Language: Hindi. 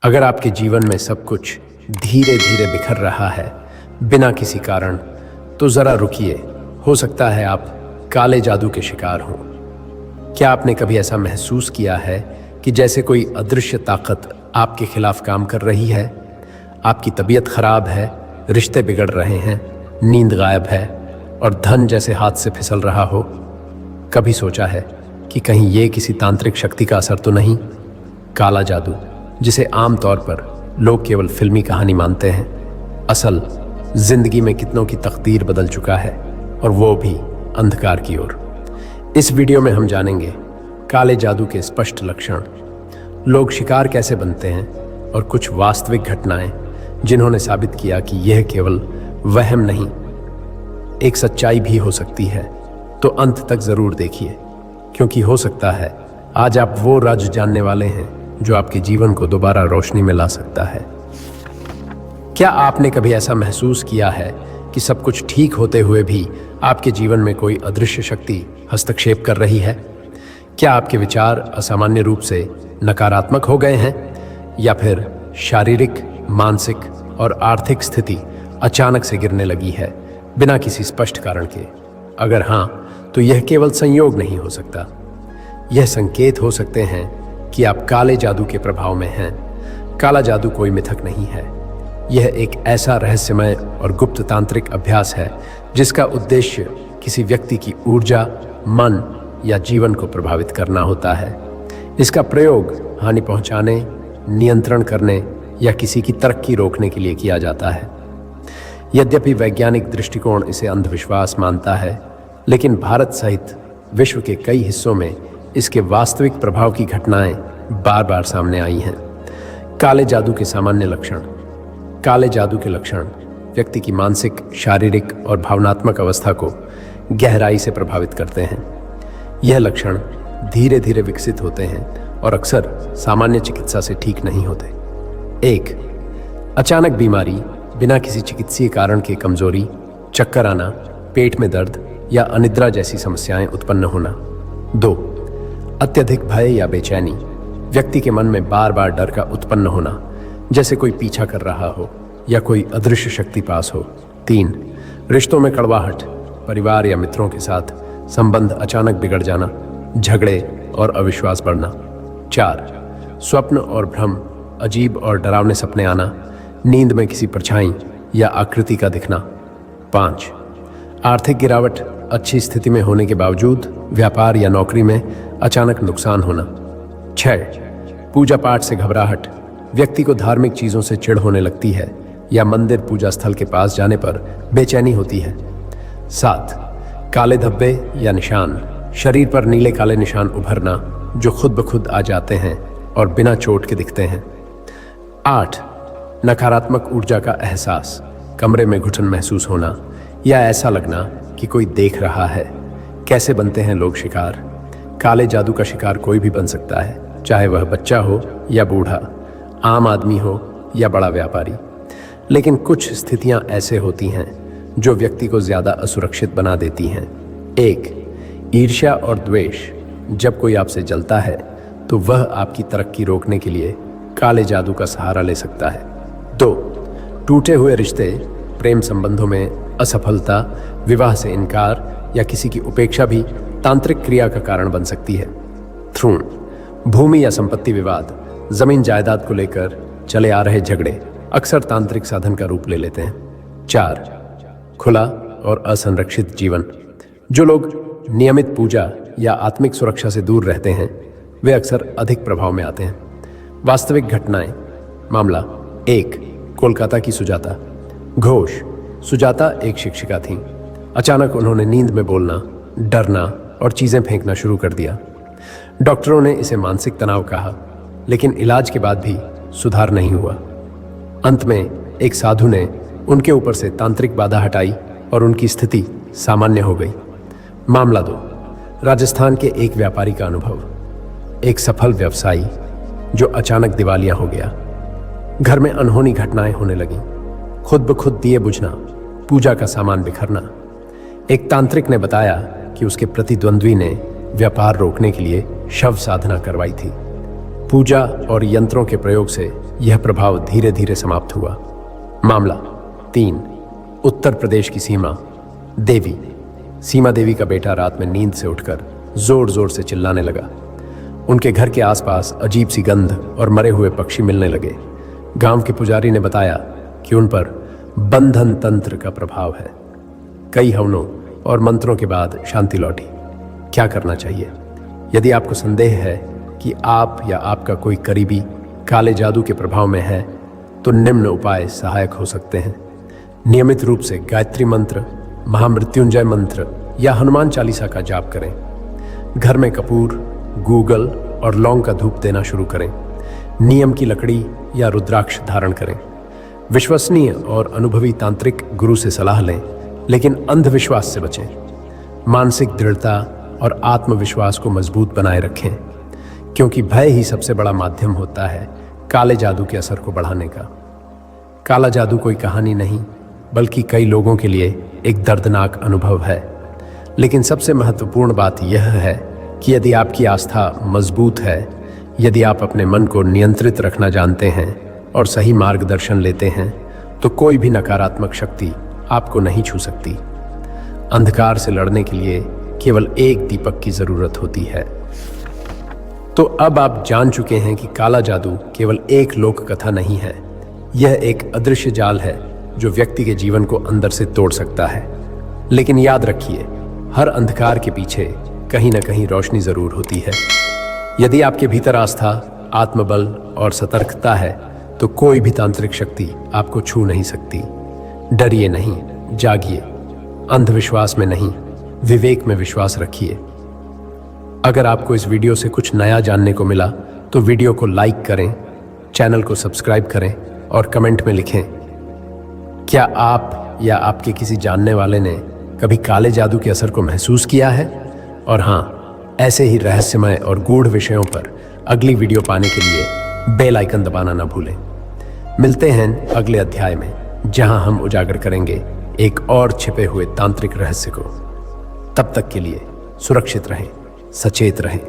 अगर आपके जीवन में सब कुछ धीरे धीरे बिखर रहा है बिना किसी कारण, तो जरा रुकिए। हो सकता है आप काले जादू के शिकार हों। क्या आपने कभी ऐसा महसूस किया है कि जैसे कोई अदृश्य ताकत आपके खिलाफ काम कर रही है? आपकी तबीयत खराब है, रिश्ते बिगड़ रहे हैं, नींद गायब है और धन जैसे हाथ से फिसल रहा हो। कभी सोचा है कि कहीं ये किसी तांत्रिक शक्ति का असर तो नहीं? काला जादू, जिसे आमतौर पर लोग केवल फिल्मी कहानी मानते हैं, असल जिंदगी में कितनों की तकदीर बदल चुका है, और वो भी अंधकार की ओर। इस वीडियो में हम जानेंगे काले जादू के स्पष्ट लक्षण, लोग शिकार कैसे बनते हैं और कुछ वास्तविक घटनाएं जिन्होंने साबित किया कि यह केवल वहम नहीं, एक सच्चाई भी हो सकती है। तो अंत तक जरूर देखिए, क्योंकि हो सकता है आज आप वो राज जानने वाले हैं जो आपके जीवन को दोबारा रोशनी में ला सकता है। क्या आपने कभी ऐसा महसूस किया है कि सब कुछ ठीक होते हुए भी आपके जीवन में कोई अदृश्य शक्ति हस्तक्षेप कर रही है? क्या आपके विचार असामान्य रूप से नकारात्मक हो गए हैं, या फिर शारीरिक, मानसिक और आर्थिक स्थिति अचानक से गिरने लगी है बिना किसी स्पष्ट कारण के? अगर हाँ, तो यह केवल संयोग नहीं हो सकता। यह संकेत हो सकते हैं कि आप काले जादू के प्रभाव में हैं। काला जादू कोई मिथक नहीं है। यह एक ऐसा रहस्यमय और गुप्त तांत्रिक अभ्यास है जिसका उद्देश्य किसी व्यक्ति की ऊर्जा, मन या जीवन को प्रभावित करना होता है। इसका प्रयोग हानि पहुंचाने, नियंत्रण करने या किसी की तरक्की रोकने के लिए किया जाता है। यद्यपि वैज्ञानिक दृष्टिकोण इसे अंधविश्वास मानता है, लेकिन भारत सहित विश्व के कई हिस्सों में इसके वास्तविक प्रभाव की घटनाएं बार बार सामने आई हैं। काले जादू के सामान्य लक्षण। काले जादू के लक्षण व्यक्ति की मानसिक, शारीरिक और भावनात्मक अवस्था को गहराई से प्रभावित करते हैं। यह लक्षण धीरे धीरे विकसित होते हैं और अक्सर सामान्य चिकित्सा से ठीक नहीं होते। 1. अचानक बीमारी, बिना किसी चिकित्सीय कारण के कमजोरी, चक्कर आना, पेट में दर्द या अनिद्रा जैसी समस्याएं उत्पन्न होना। 2. अत्यधिक भय या बेचैनी, व्यक्ति के मन में बार बार डर का उत्पन्न होना, जैसे कोई पीछा कर रहा हो या कोई अदृश्य शक्ति पास हो। 3. रिश्तों में कड़वाहट, परिवार या मित्रों के साथ संबंध अचानक बिगड़ जाना, झगड़े और अविश्वास बढ़ना। 4. स्वप्न और भ्रम, अजीब और डरावने सपने आना, नींद में किसी परछाई या आकृति का दिखना। 5. आर्थिक गिरावट, अच्छी स्थिति में होने के बावजूद व्यापार या नौकरी में अचानक नुकसान होना। 6. पूजा पाठ से घबराहट, व्यक्ति को धार्मिक चीजों से चिढ़ होने लगती है या मंदिर पूजा स्थल के पास जाने पर बेचैनी होती है। 7. काले धब्बे या निशान, शरीर पर नीले काले निशान उभरना जो खुद ब खुद आ जाते हैं और बिना चोट के दिखते हैं। 8. नकारात्मक ऊर्जा का एहसास, कमरे में घुटन महसूस होना या ऐसा लगना कि कोई देख रहा है। कैसे बनते हैं लोग शिकार? काले जादू का शिकार कोई भी बन सकता है, चाहे वह बच्चा हो या बूढ़ा, आम आदमी हो या बड़ा व्यापारी। लेकिन कुछ स्थितियां ऐसे होती हैं जो व्यक्ति को ज्यादा असुरक्षित बना देती हैं। 1. ईर्ष्या और द्वेष, जब कोई आपसे जलता है तो वह आपकी तरक्की रोकने के लिए काले जादू का सहारा ले सकता है। 2. टूटे हुए रिश्ते, प्रेम संबंधों में असफलता, विवाह से इनकार या किसी की उपेक्षा भी तांत्रिक क्रिया का कारण बन सकती है। 3. भूमि या संपत्ति विवाद, जमीन जायदाद को लेकर चले आ रहे झगड़े अक्सर तांत्रिक साधन का रूप ले लेते हैं। 4. खुला और असंरक्षित जीवन, जो लोग नियमित पूजा या आत्मिक सुरक्षा से दूर रहते हैं वे अक्सर अधिक प्रभाव में आते हैं। वास्तविक घटनाएं। मामला 1. कोलकाता की सुजाता। घोष। सुजाता एक शिक्षिका थीं। अचानक उन्होंने नींद में बोलना, डरना और चीजें फेंकना शुरू कर दिया। डॉक्टरों ने इसे मानसिक तनाव कहा, लेकिन इलाज के बाद भी सुधार नहीं हुआ। अंत में एक साधु ने उनके ऊपर से तांत्रिक बाधा हटाई और उनकी स्थिति सामान्य हो गई। मामला 2. राजस्थान के एक व्यापारी का अनुभव। एक सफल व्यवसायी जो अचानक दिवालिया हो गया। घर में अनहोनी घटनाएं होने लगीं, खुद ब खुद दिए बुझना, पूजा का सामान बिखरना। एक तांत्रिक ने बताया कि उसके प्रतिद्वंद्वी ने व्यापार रोकने के लिए शव साधना करवाई थी। पूजा और यंत्रों के प्रयोग से यह प्रभाव धीरे धीरे समाप्त हुआ। मामला 3, उत्तर प्रदेश की सीमा देवी का बेटा रात में नींद से उठकर जोर जोर से चिल्लाने लगा। उनके घर के आसपास अजीब सी गंध और मरे हुए पक्षी मिलने लगे। गांव के पुजारी ने बताया कि उन पर बंधन तंत्र का प्रभाव है। कई हवनों और मंत्रों के बाद शांति लौटी। क्या करना चाहिए? यदि आपको संदेह है कि आप या आपका कोई करीबी काले जादू के प्रभाव में है, तो निम्न उपाय सहायक हो सकते हैं। नियमित रूप से गायत्री मंत्र, महामृत्युंजय मंत्र या हनुमान चालीसा का जाप करें। घर में कपूर, गूगल और लौंग का धूप देना शुरू करें। नियम की लकड़ी या रुद्राक्ष धारण करें। विश्वसनीय और अनुभवी तांत्रिक गुरु से सलाह लें, लेकिन अंधविश्वास से बचें। मानसिक दृढ़ता और आत्मविश्वास को मजबूत बनाए रखें, क्योंकि भय ही सबसे बड़ा माध्यम होता है काले जादू के असर को बढ़ाने का। काला जादू कोई कहानी नहीं, बल्कि कई लोगों के लिए एक दर्दनाक अनुभव है। लेकिन सबसे महत्वपूर्ण बात यह है कि यदि आपकी आस्था मजबूत है, यदि आप अपने मन को नियंत्रित रखना जानते हैं और सही मार्गदर्शन लेते हैं, तो कोई भी नकारात्मक शक्ति आपको नहीं छू सकती। अंधकार से लड़ने के लिए केवल एक दीपक की जरूरत होती है। तो अब आप जान चुके हैं कि काला जादू केवल एक लोक कथा नहीं है। यह एक अदृश्य जाल है जो व्यक्ति के जीवन को अंदर से तोड़ सकता है। लेकिन याद रखिए, हर अंधकार के पीछे कहीं ना कहीं रोशनी जरूर होती है। यदि आपके भीतर आस्था, आत्मबल और सतर्कता है, तो कोई भी तांत्रिक शक्ति आपको छू नहीं सकती। डरिए नहीं, जागिए। अंधविश्वास में नहीं, विवेक में विश्वास रखिए। अगर आपको इस वीडियो से कुछ नया जानने को मिला, तो वीडियो को लाइक करें, चैनल को सब्सक्राइब करें और कमेंट में लिखें, क्या आप या आपके किसी जानने वाले ने कभी काले जादू के असर को महसूस किया है? और हाँ, ऐसे ही रहस्यमय और गूढ़ विषयों पर अगली वीडियो पाने के लिए बेल आइकन दबाना ना भूलें। मिलते हैं अगले अध्याय में, जहां हम उजागर करेंगे एक और छिपे हुए तांत्रिक रहस्य को। तब तक के लिए सुरक्षित रहें, सचेत रहें।